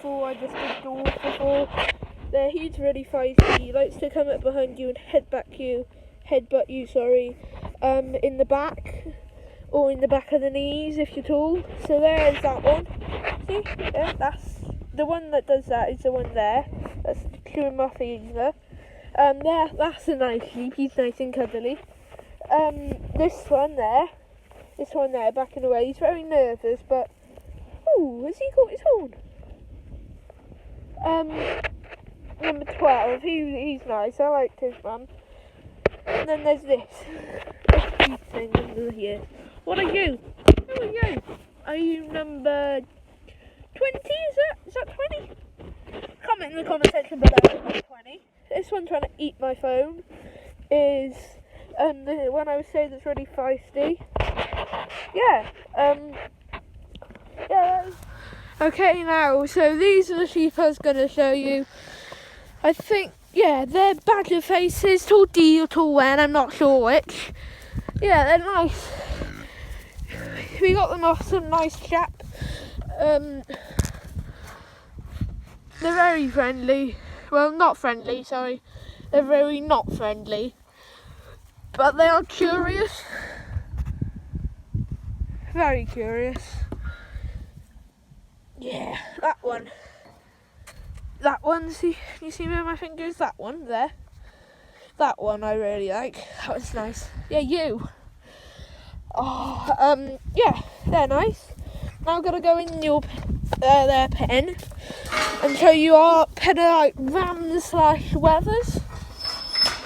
four I just ignored before. He's really feisty. He likes to come up behind you and headbutt you, in the back, or in the back of the knees if you're tall. So there's that one. See? Yeah, that's the one that does that is the one there. That's chewing my finger. That's a nice sheep. He's nice and cuddly. This one there, backing away. He's very nervous, but has he caught his horn? Number 12. He's nice. I liked his mum. And then there's this cute thing under here. What are you? Who are you? Are you number 20? Is that 20? Comment in the comment section below if it's 20. This one trying to eat my phone is the one I was saying that's really feisty. Yeah. Okay, now, so these are the sheep I was going to show you. I think, they're badger faces, tall D or tall N, I'm not sure which. Yeah, they're nice. We got them off some nice chap. They're very friendly. Well, not friendly, sorry. They're very not friendly. But they are curious. Very curious. Yeah, that one. See, you see where my finger is? That one there. That one I really like. That was nice. Yeah, you. They're nice. Now I'm gonna go in their pen and show you our Pennite ram/wethers.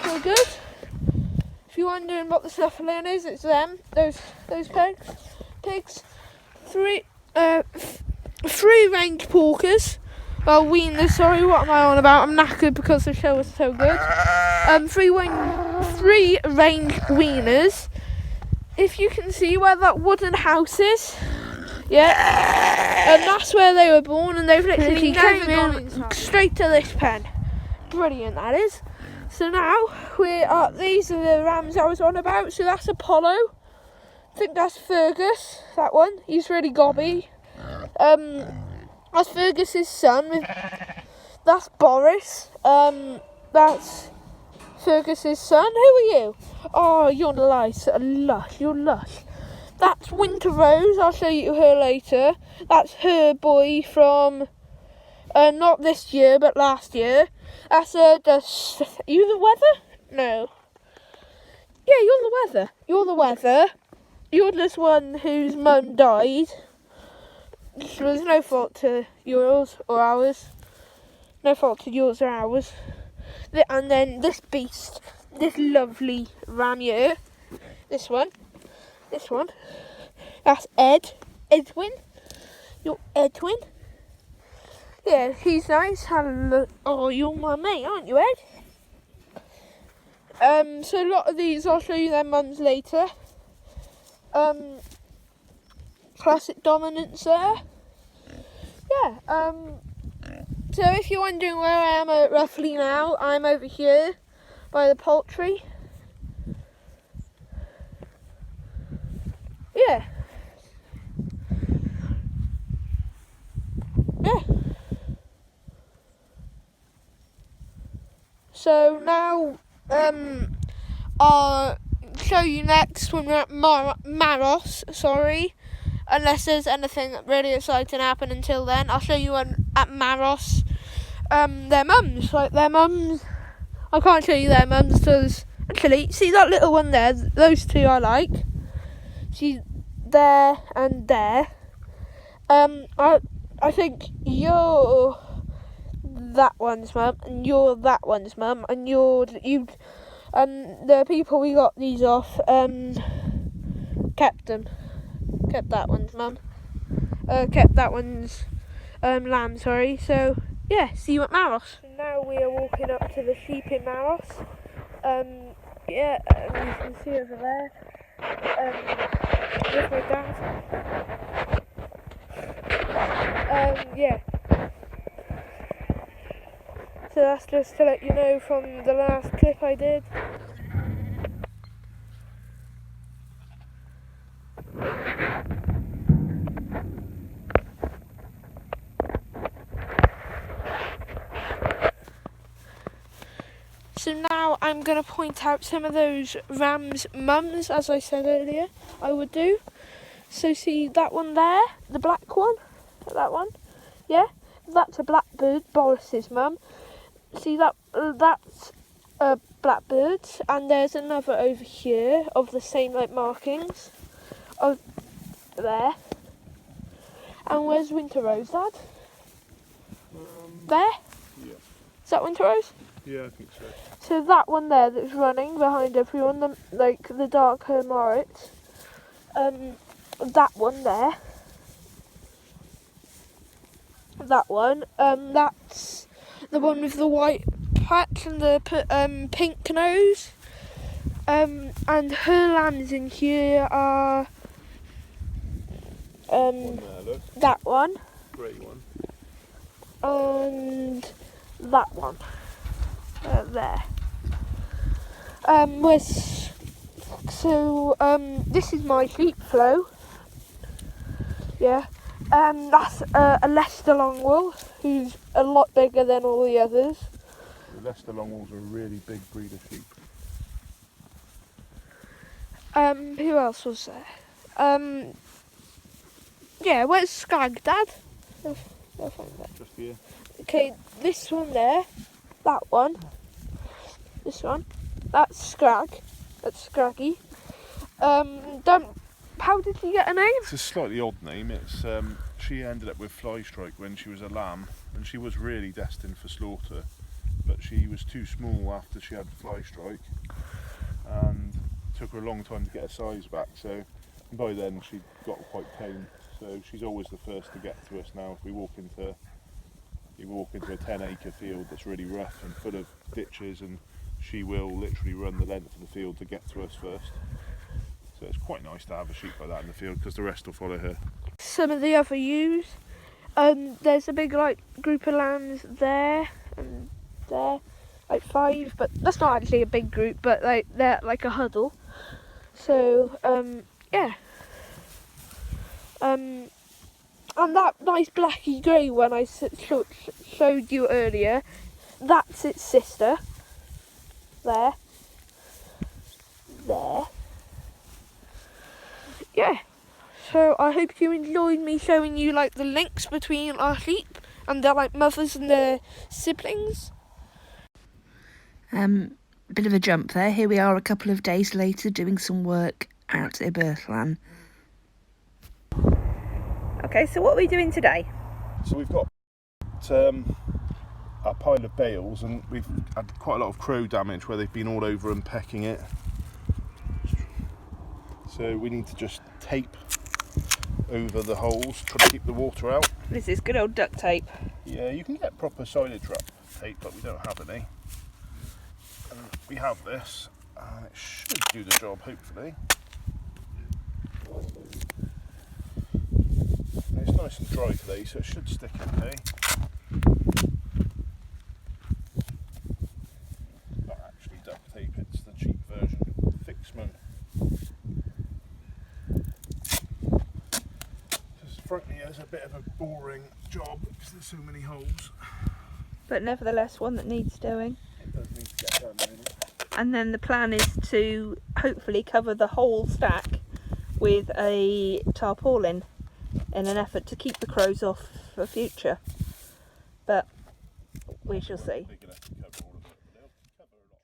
So good. If you're wondering what the snuffling is, it's them. Those pigs. Three range porkers. Well, wieners, sorry, what am I on about? I'm knackered because the show was so good. Three range wieners. If you can see where that wooden house is, and that's where they were born, and they've literally never gone straight to this pen. Brilliant, that is. So now, these are the rams I was on about. So that's Apollo. I think that's Fergus, that one. He's really gobby. That's Fergus's son. That's Boris. That's Fergus's son. Who are you? Oh, you're lush. You're lush. That's Winter Rose. I'll show you her later. That's her boy from not this year but last year. That's you the weather? No. Yeah, you're the weather. You're this one whose mum died. There was no fault to yours or ours. No fault to yours or ours. And then this beast, this lovely ram here. This one. That's Edwin. You're Edwin. Yeah, he's nice. Oh, you're my mate, aren't you, Ed? So a lot of these, I'll show you their mums later. Classic dominance there. Yeah, so if you're wondering where I am roughly now, I'm over here by the poultry. Yeah. So now, I'll show you next when we're at Maros, unless there's anything really exciting happen until then. I'll show you at Maros, their mums, I can't show you their mums because, actually, see that little one there, those two I like. See, there and there. I think you're that one's mum, and you're that one's mum, and the people we got these off, kept that one's mum, kept that one's lamb, sorry. So yeah, see you at Maros. So now we are walking up to the sheep in Maros. You can see over there, with my dad. So that's just to let you know from the last clip I did. now I'm going to point out some of those rams' mums, as I said earlier I would do. So see that one there, the black one, that one, yeah, that's a blackbird, Boris's mum. See that, that's a blackbird, and there's another over here of the same like markings, of there. And where's Winter Rose, Dad? There? Yeah. Is that Winter Rose? Yeah, I think so. So that one there that's running behind everyone, the dark Hermorit, that one there, that one, that's the one with the white patch and the pink nose, and her lambs in here are One there, look. that one, Grey one. and that one there. This is my sheep flow. Yeah. That's a Leicester Longwool, who's a lot bigger than all the others. The Leicester Longwools are a really big breed of sheep. Who else was there? Yeah, where's Scrag, Dad? I'll find that. Just here. Okay, this one there, that one, this one, that's Scrag, that's Scraggy. How did she get a name? It's a slightly odd name. It's she ended up with fly strike when she was a lamb, and she was really destined for slaughter, but she was too small after she had fly strike, and it took her a long time to get her size back. So by then she got quite tame. So she's always the first to get to us now. If we walk into a 10-acre field that's really rough and full of ditches, and she will literally run the length of the field to get to us first. So it's quite nice to have a sheep like that in the field because the rest will follow her. Some of the other ewes, there's a big group of lambs there and there, 5, but that's not actually a big group, but they're like a huddle. So yeah. And that nice blacky grey one I showed you earlier, that's its sister. There. Yeah. So I hope you enjoyed me showing you the links between our sheep and their mothers and their siblings. Bit of a jump there. Here we are a couple of days later doing some work out at Iberllan. Okay, so what are we doing today? So we've got a pile of bales, and we've had quite a lot of crow damage where they've been all over and pecking it. So we need to just tape over the holes, try to keep the water out. This is good old duct tape. Yeah, you can get proper silage wrap tape, but we don't have any. And we have this, and it should do the job, hopefully. And it's nice and dry today, so it should stick okay. Not actually duct tape, it's the cheap version, Fixman. Frankly, it's a bit of a boring job because there's so many holes. But nevertheless, one that needs doing. It does need to get done, really. And then the plan is to hopefully cover the whole stack with a tarpaulin in an effort to keep the crows off for future. But we shall see. They're going to have to cover all of it. They'll cover a lot.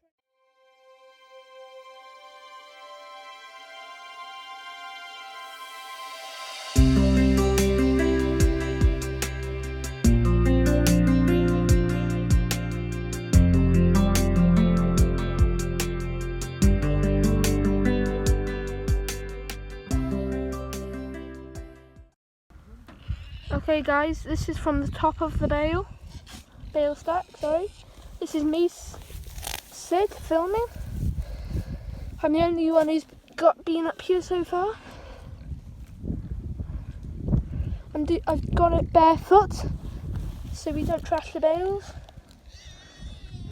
Okay guys, this is from the top of the bale stack, sorry. This is me, Sid, filming. I'm the only one who's been up here so far. I've got it barefoot, so we don't trash the bales.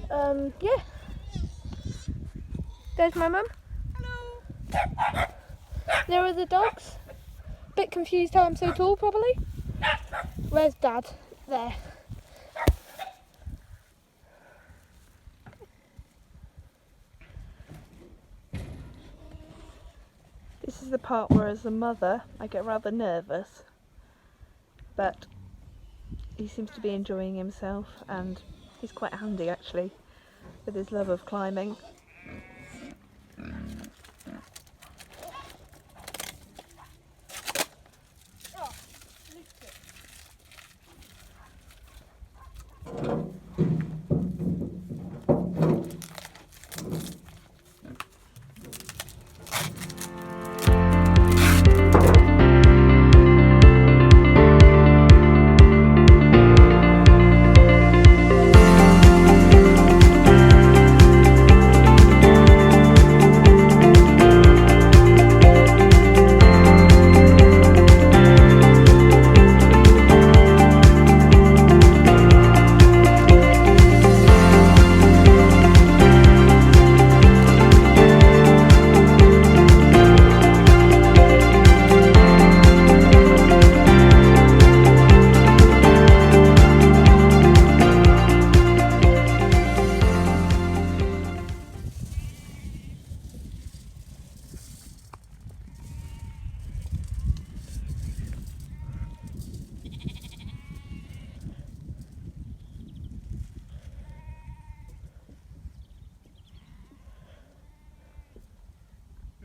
Yeah. There's my mum. Hello. There are the dogs. Bit confused how I'm so tall, probably. Where's Dad? There. This is the part where as a mother I get rather nervous, but he seems to be enjoying himself and he's quite handy actually with his love of climbing.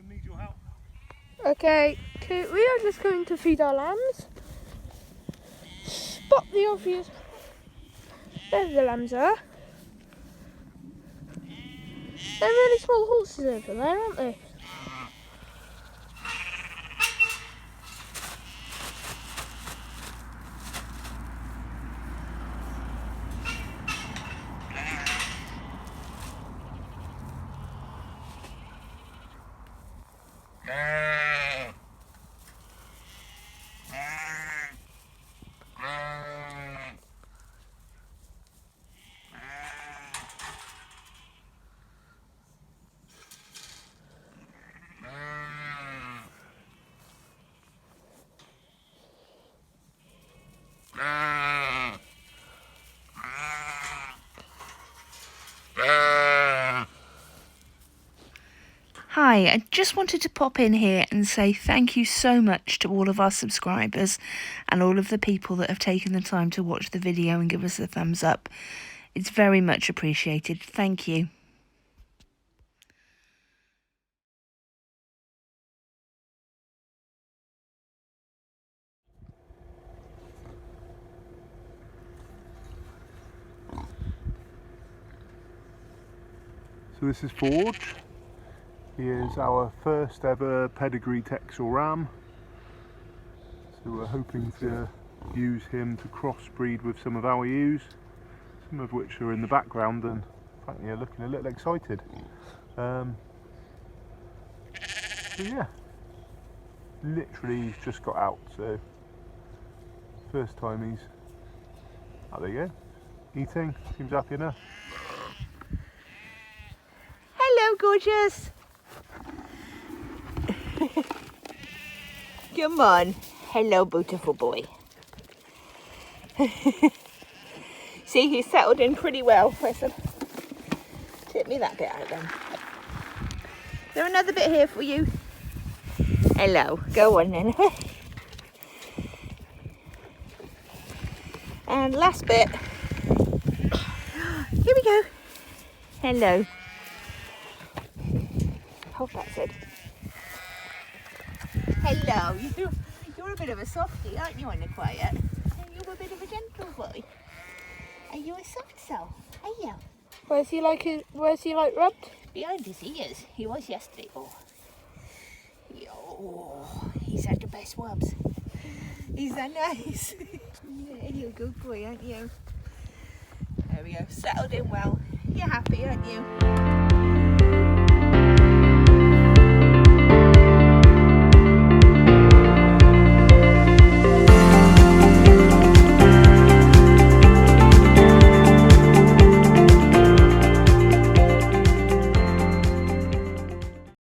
Need your help. Okay, we are just going to feed our lambs. Spot the obvious. There the lambs are. They're really small horses over there, aren't they? Hi, I just wanted to pop in here and say thank you so much to all of our subscribers and all of the people that have taken the time to watch the video and give us a thumbs up. It's very much appreciated. Thank you. So this is Forge. He is our first ever pedigree Texel ram. So we're hoping to use him to crossbreed with some of our ewes, some of which are in the background and frankly are looking a little excited. So yeah, literally he's just got out, so first time he's, oh there you go, eating, seems happy enough. Hello, gorgeous. Come on. Hello, beautiful boy. See, he's settled in pretty well. Listen, tip me that bit out then. Is there another bit here for you? Hello. Go on then. And last bit. Here we go. Hello. Hold that, Sid. Hello. You're a bit of a softie, aren't you, when you're quiet? You're a bit of a gentle boy. Are you a soft soul? Are you? Where's he like rubbed? Behind his ears. He was yesterday. Oh, he's had the best rubs. He's that nice. Yeah, you're a good boy, aren't you? There we go. Settled in well. You're happy, aren't you?